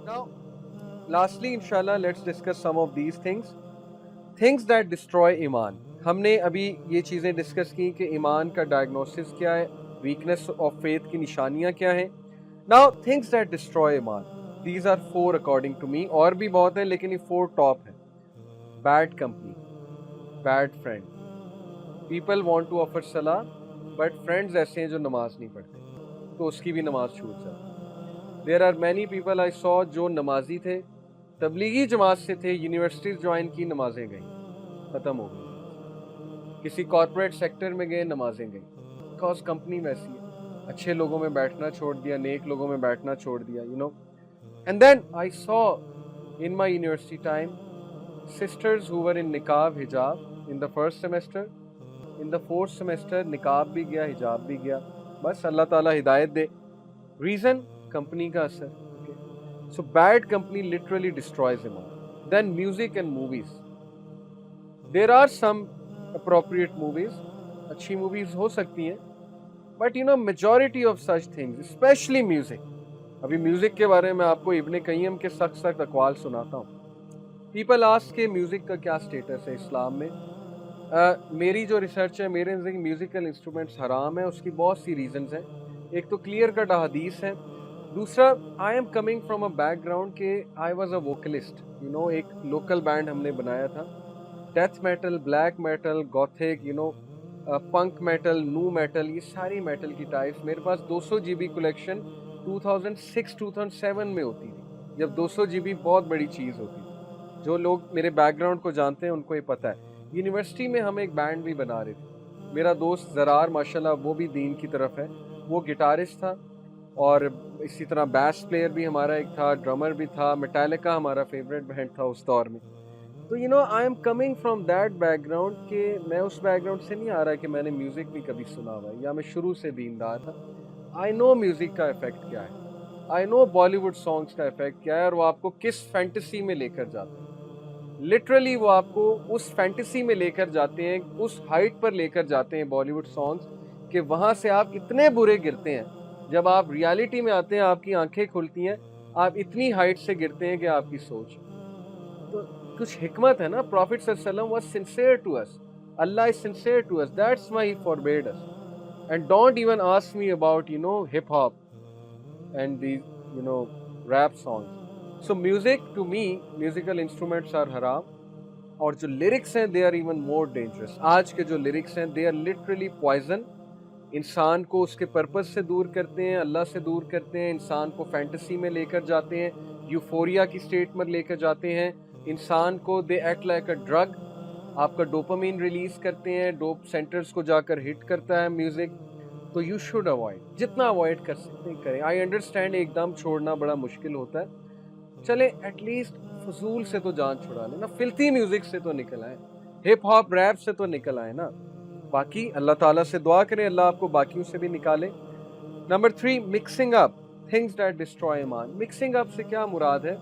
Now, lastly, inshallah, let's discuss some of these things. Things that destroy ईमान. हमने अभी ये चीज़ें डिस्कस की कि ईमान का डायग्नोसिस क्या है, वीकनेस ऑफ फेथ की निशानियाँ क्या हैं. Now, things that destroy Iman. These are 4 according to me. और भी बहुत हैं लेकिन ये 4 टॉप हैं. Bad company, bad friend. People want to offer सलाह, but friends ऐसे हैं जो नमाज नहीं पढ़ते, तो उसकी भी नमाज छूट जाती है. There are many people I saw जो नमाजी थे, तबलीगी जमात से थे, यूनिवर्सिटीज़ ज्वाइन की, नमाजें गई, ख़त्म हो गई. किसी कॉर्पोरेट सेक्टर में गए, नमाजें गई, बिकॉज कंपनी वैसी है. अच्छे लोगों में बैठना छोड़ दिया, नेक लोगों में बैठना छोड़ दिया, you know. And then I saw in my university time sisters who were in निकाब हिजाब in the first semester. In the fourth semester निकाब भी गया, हिजाब भी गया. बस अल्लाह ताला हिदायत दे. रीज़न कंपनी का असर. So bad company literally destroys iman. Then music and movies. There are some appropriate movies. अच्छी movies हो सकती हैं. But you know majority of such things, especially music. अभी म्यूजिक के बारे में आपको इब्ने कय्यम के सख्त सख्त अक़वाल सुनाता हूँ. People ask के म्यूजिक का क्या स्टेटस है इस्लाम में. मेरी जो रिसर्च है, मेरे नज़दीक म्यूजिकल इंस्ट्रूमेंट्स हराम है. उसकी बहुत सी रीजंस हैं. एक तो क्लियर कट हदीस है. दूसरा, I am coming from a background के I was a vocalist. You know, एक लोकल बैंड हमने बनाया था. Death metal, black metal, gothic, you know, punk metal, nu metal, ये सारी मेटल की टाइप्स. मेरे पास 200 GB कलेक्शन 2006-2007 में होती थी, जब 200 GB बहुत बड़ी चीज़ होती थी. जो लोग मेरे बैकग्राउंड को जानते हैं उनको ये पता है. यूनिवर्सिटी में हम एक बैंड भी बना रहे थे. मेरा दोस्त ज़रार माशाल्लाह वो भी दीन की तरफ है, वो गिटारिस्ट था, और इसी तरह बैस प्लेयर भी हमारा एक था, ड्रमर भी था. मेटालिका हमारा फेवरेट बैंड था उस दौर में. तो you know I am coming from that background के मैं उस बैकग्राउंड से नहीं आ रहा कि मैंने म्यूज़िक भी कभी सुना हुआ है या मैं शुरू से दीनदार था. आई नो म्यूज़िक का इफ़ेक्ट क्या है. आई नो बॉलीवुड सॉन्ग्स का इफ़ेक्ट क्या है और वो आपको किस फैंटेसी में लेकर जाते हैं. लिटरली वो आपको उस फैंटेसी में लेकर जाते हैं, उस हाइट पर लेकर जाते हैं बॉलीवुड सॉन्ग्स, कि वहाँ से आप इतने बुरे गिरते हैं. जब आप रियलिटी में आते हैं, आपकी आंखें खुलती हैं, आप इतनी हाइट से गिरते हैं कि आपकी सोच. तो कुछ हिकमत है ना. प्रॉफिट सल्लल्लाहु अलैहि वसल्लम was sincere to us. Allah is sincere to us. That's why he forbade us. And don't even ask me about you know hip hop and the you know rap songs. So music to me, musical instruments are हराम. और जो lyrics हैं they are even more dangerous. आज के जो lyrics हैं they are literally poison. इंसान को उसके पर्पस से दूर करते हैं, अल्लाह से दूर करते हैं, इंसान को फैंटेसी में लेकर जाते हैं, यूफोरिया की स्टेट में लेकर जाते हैं. इंसान को they act like a drug. आपका डोपामीन रिलीज करते हैं, डोप सेंटर्स को जाकर हिट करता है म्यूजिक. तो यू शुड अवॉइड, जितना अवॉइड कर सकते हैं करें. आई अंडरस्टैंड एकदम छोड़ना बड़ा मुश्किल होता है. चले एटलीस्ट फजूल से तो जान छुड़ा लेना. फिल्थी म्यूजिक से तो निकल आए, हिप हॉप रैप से तो निकल आए ना. बाकी अल्लाह ताला से दुआ करें अल्लाह आपको बाकियों से भी निकाले. Number 3, mixing up things that destroy ईमान. मिक्सिंग अप से क्या मुराद है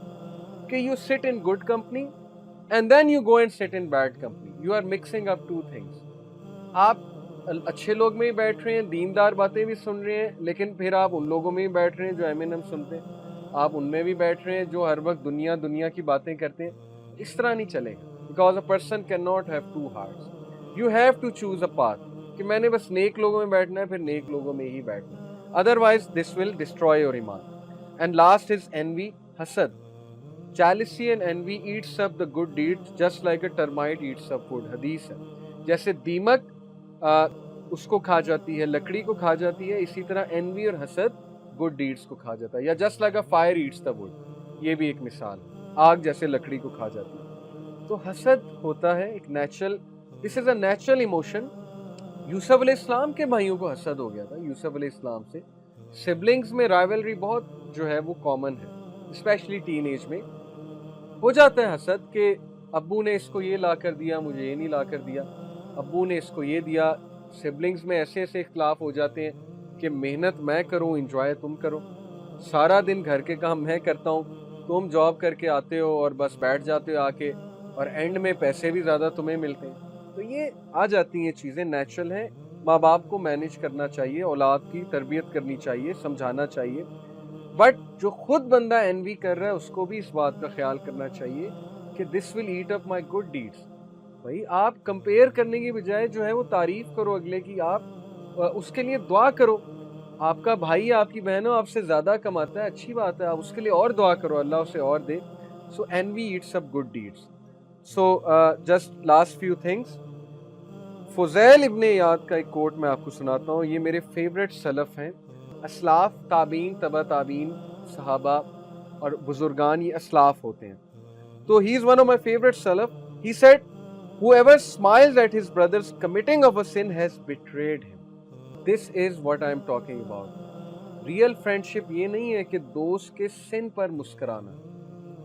कि you sit in good company and then you go and sit in bad company. You are mixing up two things. आप अच्छे लोग में ही बैठ रहे हैं, दीनदार बातें भी सुन रहे हैं, लेकिन फिर आप उन लोगों में ही बैठ रहे हैं जो एमिनेम सुनते हैं. आप उनमें भी बैठ रहे हैं जो हर वक्त दुनिया दुनिया की बातें करते हैं. इस तरह नहीं चलेगा. Because a person can not have two hearts. You have to choose a path कि मैंने बस नेक लोगों में बैठना है, फिर नेक लोगों में ही बैठना है. Otherwise this will destroy your ईमान. एंड लास्ट इज एनवी, हसद. Jealousy and envy eats up the good deeds just like a termite eats up wood. हदीस है. जैसे दीमक उसको खा जाती है, लकड़ी को खा जाती है, इसी तरह एनवी और हसद गुड डीड्स को खा जाता है. या just like a fire eats the wood, ये भी एक मिसाल. आग जैसे लकड़ी को खा जाती है. तो हसद होता है एक natural, this is a natural emotion. Yusuf अलैहिस्सलाम के भाइयों को हसद हो गया था यूसुफ अलैहिस्सलाम से. सिबलिंग्स में राइवलरी बहुत जो है वो कॉमन है, स्पेशली टीन एज में हो जाता है हसद कि अब्बू ने इसको ये ला कर दिया, मुझे ये नहीं ला कर दिया, अब्बू ने इसको ये दिया. सिबलिंग्स में ऐसे ऐसे इख्तलाफ हो जाते हैं कि मेहनत मैं करूं, इंजॉय तुम करो. सारा दिन घर के काम मैं करता हूं, तुम जॉब करके आते हो और बस बैठ जाते हो आके, और एंड में पैसे भी ज़्यादा तुम्हें मिलते हैं. तो ये आ जाती हैं चीज़ें, नेचुरल हैं. माँ बाप को मैनेज करना चाहिए, औलाद की तरबियत करनी चाहिए, समझाना चाहिए. बट जो खुद बंदा एनवी कर रहा है उसको भी इस बात का ख्याल करना चाहिए कि this will eat up my good deeds. भाई आप कंपेयर करने की बजाय जो है वो तारीफ करो अगले की, आप उसके लिए दुआ करो। आपका भाई आपकी बहन हो आपसे ज्यादा कमाता है, अच्छी बात है, आप उसके लिए और दुआ करो, अल्लाह उसे और दे। So envy eats up good deeds. So just last few things, Fuzail ibn Iyad का एक कोट मैं आपको सुनाता हूँ, ये मेरे फेवरेट सलफ हैं, असलाफ, ताबीन, तबा ताबीन, सहाबा और बुजुर्गान, ये असलाफ होते हैं। तो he is one of my favourite self. He said, whoever smiles at his brother's committing of a sin has betrayed him. This is what I am talking about. Real friendship ये नहीं है कि दोस्त के सिन पर मुस्कुराना।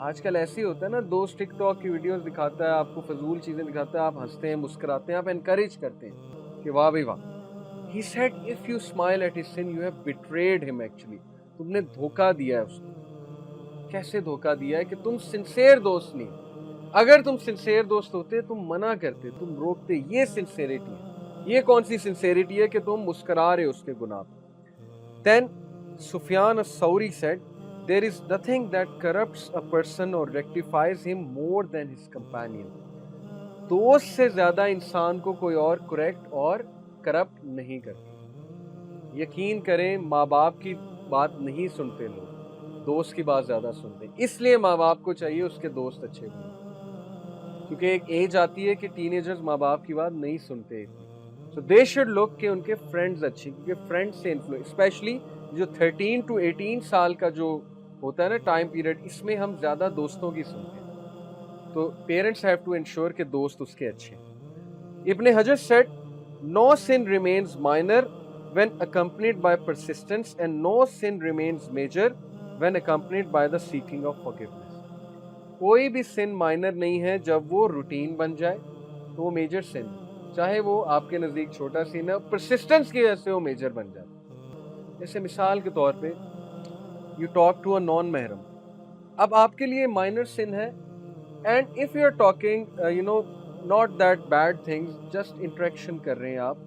आजकल ऐसे ही होता है ना, दोस्त टिकटॉक की वीडियोस दिखाता है, आपको फजूल चीजें दिखाता है, आप हंसते हैं, मुस्कुराते हैं, आप एनकरेज करते हैं कि वाह भाई वाह। He said, if you smile at his sin, you have betrayed him actually. तुमने धोखा दिया है उसको। कैसे धोखा दिया है कि तुम सिंसेयर दोस्त नहीं। अगर तुम सिंसेयर दोस्त होते तुम मना करते, तुम रोकते। ये सिंसेरिटी है। ये कौन सी सिंसेरिटी है कि तुम मुस्कुरा रहे हो उसके गुनाह पे। Then Sufyan as-Sawri said, there is nothing that corrupts a person or rectifies him more than his companion. दोस्त से ज्यादा इंसान को कोई और करेक्ट और करप्ट नहीं करता। यकीन करें, माँ बाप की बात नहीं सुनते लोग, दोस्त की बात ज्यादा सुनते हैं। इसलिए माँ बाप को चाहिए उसके दोस्त अच्छे हों, क्योंकि एक एज आती है कि टीनेजर्स माँ बाप की बात नहीं सुनते। सो दे शुड लुक कि उनके फ्रेंड्स अच्छे, क्योंकि फ्रेंड्स से इन्फ्लुएंस, स्पेशली जो 13 to 18 साल का जो होता है ना टाइम पीरियड, इसमें हम ज्यादा दोस्तों की सुनते हैं। तो पेरेंट्स हैव टू इंश्योर कि दोस्त उसके अच्छे हैं। इब्ने हजर said, no sin remains minor when accompanied by persistence and no sin remains major when accompanied by the seeking of forgiveness. कोई भी sin माइनर नहीं है जब वो रूटीन बन जाए तो वो मेजर sin, चाहे वो आपके नजदीक छोटा sin है, persistence की वजह से वो मेजर बन जाए। जैसे मिसाल के तौर पे you talk to a non महरम, अब आपके लिए माइनर sin है, and if you are talking you know not that bad things, just interaction कर रहे हैं आप,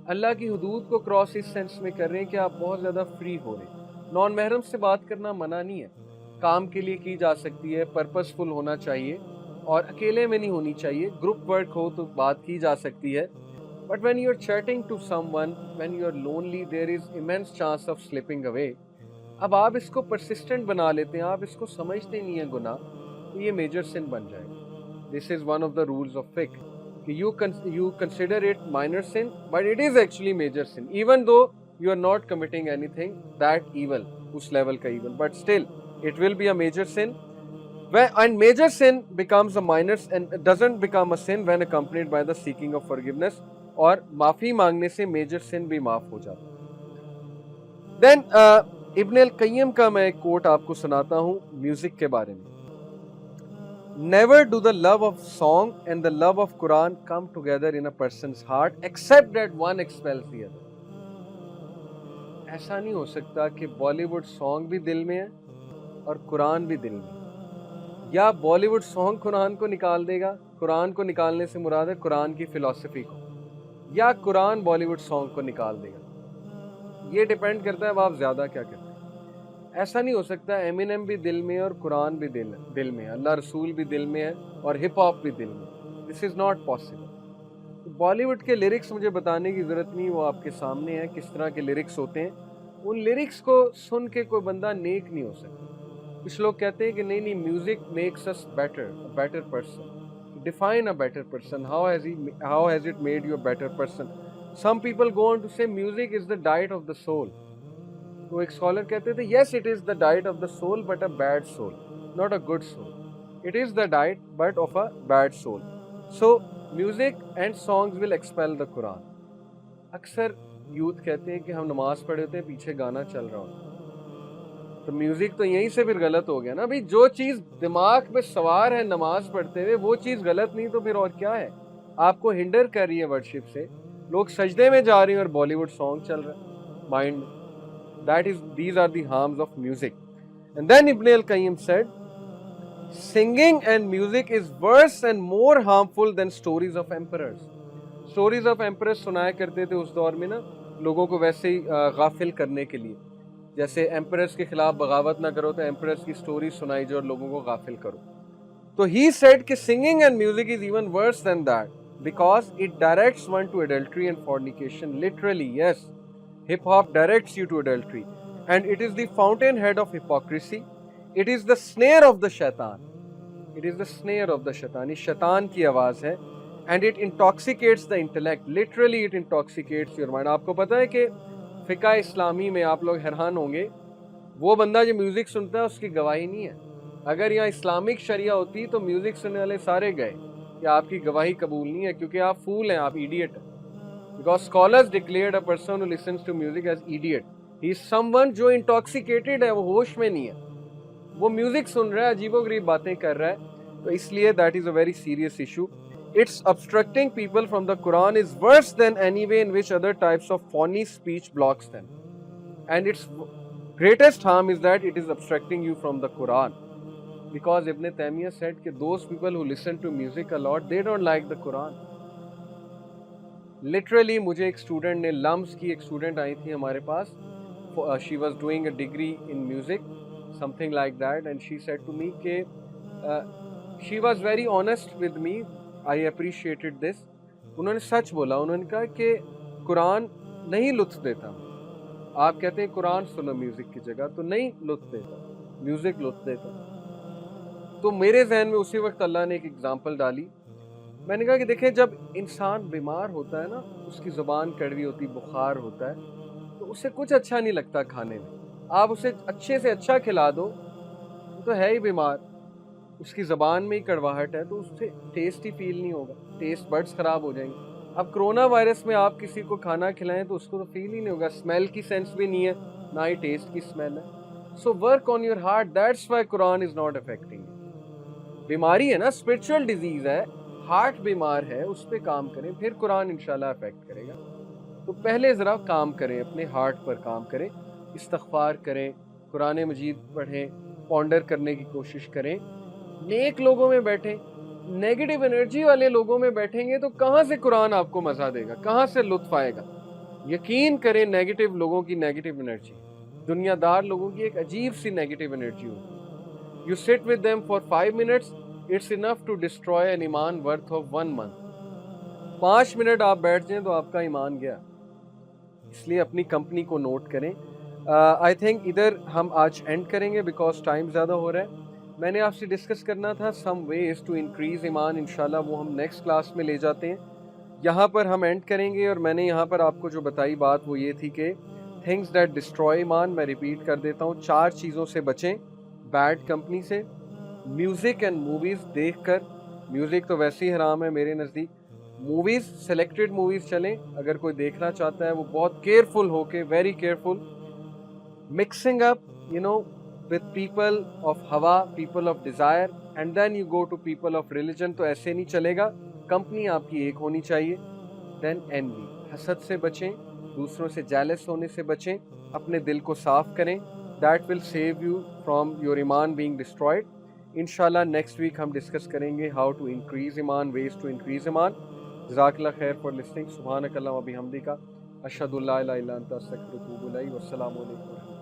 अल्लाह की हुदूद को क्रॉस इस सेंस में कर रहे हैं कि आप बहुत ज़्यादा फ्री हो रहे हैं। नॉन महरम से बात करना मना नहीं है, काम के लिए की जा सकती है, पर्पसफुल होना चाहिए और अकेले में नहीं होनी चाहिए। ग्रुप वर्क हो तो बात की जा सकती है, but when you are chatting to someone, when you are lonely, there is immense chance of slipping away. अब आप इसको परसिस्टेंट बना लेते हैं, आप इसको समझते नहीं है गुनाह, तो ये मेजर सिन बन जाएगा। This is one of the rules of fiqh. You consider it minor sin, but it is actually major sin. Even though you are not committing anything that evil, उस level का evil, but still it will be a major sin. And major sin becomes a minor and doesn't become a sin when accompanied by the seeking of forgiveness. और माफी मांगने से major sin भी माफ हो जाता। Then इब्न अल कय्यम का मैं एक कोट आपको सुनाता हूँ म्यूजिक के बारे में। Never do the love of song and the love of Quran come together in a person's heart except that one expels the other. ऐसा नहीं हो सकता कि बॉलीवुड सॉन्ग भी दिल में है और कुरान भी दिल में है, या बॉलीवुड सॉन्ग कुरान को निकाल देगा। कुरान को निकालने से मुराद है कुरान की फिलॉसफी को, या कुरान बॉलीवुड सॉन्ग को निकाल देगा। ये डिपेंड करता है अब आप ज्यादा क्या करते हैं। ऐसा नहीं हो सकता एमिनेम भी दिल में है और कुरान भी दिल में है, अल्लाह रसूल भी दिल में है और हिप हॉप भी दिल में। This is not possible. तो बॉलीवुड के लिरिक्स मुझे बताने की जरूरत नहीं, वो आपके सामने है किस तरह के लिरिक्स होते हैं। उन लिरिक्स को सुन के कोई बंदा नेक नहीं हो सकता। कुछ लोग कहते हैं कि नहीं नहीं, music makes us better person. Define a better person, how has it made you a better person. Some people go on to say music is the diet of the soul. तो एक स्कॉलर कहते थे, yes it is the diet of the soul but a bad soul, not a good soul. It is the diet but of a bad soul. So music and songs will expel the Quran. अक्सर youth कहते हैं कि हम नमाज पढ़े होते हैं, पीछे गाना चल रहा होता, तो म्यूजिक तो यहीं से फिर गलत हो गया ना भाई। जो चीज दिमाग में सवार है नमाज पढ़ते हुए, वो चीज गलत नहीं तो फिर और क्या है। आपको हिंडर कर रही है वर्शिप से। लोग सजदे में जा रहे हैं और बॉलीवुड सॉन्ग चल रहा है mind. These are the harms of music. And then Ibn al-Qayyim said, singing and music is worse and more harmful than stories of emperors. Stories of emperors सुनाया करते थे उस दौर में ना, लोगों को वैसे ही गाफिल करने के लिए। जैसे एम्परर्स के खिलाफ बगावत ना करो तो एम्परर्स की स्टोरी सुनाई जो और लोगों को गाफिल करो। तो ही सेड कि singing and music is even worse than that because it directs one to adultery and fornication. Literally yes, hip hop directs you to adultery and it is the fountain head of hypocrisy. It is the snare of the शैतान। It is the snare of the शैतान। इस शैतान की आवाज है। And it intoxicates the intellect. Literally it intoxicates your mind. आपको पता है कि फिका इस्लामी में आप लोग हैरान होंगे, वो बंदा जो म्यूजिक सुनता है उसकी गवाही नहीं है। अगर यहाँ इस्लामिक शरिया होती तो म्यूजिक सुनने वाले सारे गए कि आपकी गवाही कबूल नहीं है, क्योंकि आप फूल हैं, आप इडियट हैं। Because scholars declared a person who listens to music as idiot. He is someone जो इंटॉक्सिकेटेड है, वो होश में नहीं है, वो म्यूजिक सुन रहा है, अजीबोगरीब बातें कर रहा है। तो इसलिए that is a very serious issue. It's obstructing people from the Quran is worse than any way in which other types of phony speech blocks them. And its greatest harm is that it is obstructing you from the Quran. Because Ibn Taymiyyah said that those people who listen to music a lot, they don't like the Quran. Literally, मुझे एक student ने, lumps की एक student I थी हमारे पास, she was doing a degree in music, something like that, and she said to me कि she was very honest with me. I appreciated this. उन्होंने सच बोला। उन्होंने कहा कि कुरान नहीं लुत्फ देता। आप कहते हैं कुरान सुनो म्यूजिक की जगह, तो नहीं लुत्फ देता, म्यूजिक लुत्फ देता। तो मेरे जहन में उसी वक्त अल्लाह ने एक एग्जांपल डाली। मैंने कहा कि देखें, जब इंसान बीमार होता है ना, उसकी जुबान कड़वी होती, बुखार होता है, तो उसे कुछ अच्छा नहीं लगता खाने में। आप उसे अच्छे से अच्छा खिला दो, तो है ही बीमार, उसकी ज़बान में ही कड़वाहट है, तो उससे टेस्ट ही फील नहीं होगा, टेस्ट बड्स ख़राब हो जाएंगे। अब कोरोना वायरस में आप किसी को खाना खिलाएं तो उसको तो फील ही नहीं होगा, स्मेल की सेंस भी नहीं है, ना ही टेस्ट की स्मेल है। So work on your heart, that's why Quran is not affecting. बीमारी है ना, स्पिरिचुअल डिजीज़ है, हार्ट बीमार है, उस पर काम करें, फिर कुरान इंशाल्लाह अफेक्ट करेगा। तो पहले ज़रा काम करें, अपने हार्ट पर काम करें, इस्तग़फ़ार करें, कुरान मजीद पढ़ें, पॉन्डर करने की कोशिश करें। नेक लोगों में बैठें। नेगेटिव एनर्जी वाले लोगों में बैठेंगे तो कहाँ से कुरान आपको मज़ा देगा, कहाँ से लुत्फ़ आएगा। यकीन करें, नेगेटिव लोगों की नेगेटिव एनर्जी, दुनियादार लोगों की एक अजीब सी नेगेटिव एनर्जी होगी। You sit with them for 5 minutes, it's enough to destroy an ईमान वर्थ ऑफ 1 मंथ। 5 मिनट आप बैठ जाएं तो आपका ईमान गया। इसलिए अपनी कंपनी को नोट करें। आई थिंक इधर हम आज एंड करेंगे बिकॉज टाइम ज़्यादा हो रहा है। मैंने आपसे डिस्कस करना था सम वेज टू इंक्रीज ईमान, इंशाल्लाह वो हम नेक्स्ट क्लास में ले जाते हैं। यहाँ पर हम एंड करेंगे। और मैंने यहाँ पर आपको जो बताई बात वो ये थी कि थिंग्स दैट डिस्ट्रॉय ईमान, मैं रिपीट कर देता हूँ, 4 चीज़ों से बचें। बैड कंपनी से, म्यूज़िक एंड मूवीज़ देख कर, म्यूज़िक तो वैसे ही हराम है मेरे नज़दीक, मूवीज़ सेलेक्टेड मूवीज़ चलें, अगर कोई देखना चाहता है वो बहुत केयरफुल होके, very careful. Mixing up with people of हवा, people of desire, and then you go to people of religion, तो ऐसे नहीं चलेगा। कंपनी आपकी एक होनी चाहिए। Then envy, हसद से बचें, दूसरों से जेलस होने से बचें, अपने दिल को साफ करें। That will save you from your ईमान being destroyed. इंशाल्लाह नेक्स्ट वीक हम डिस्कस करेंगे how to increase ईमान, ways to increase ईमान। जज़ाकल्लाह खैर फॉर लिसनिंग। सुब्हानक अल्लाहुम्मा व बिहम्दिका, अशहदु अल्ला इलाहा इल्ला अंता, अस्तगफिरुका व अतूबु इलैक। वस्सलामु अलैकुम।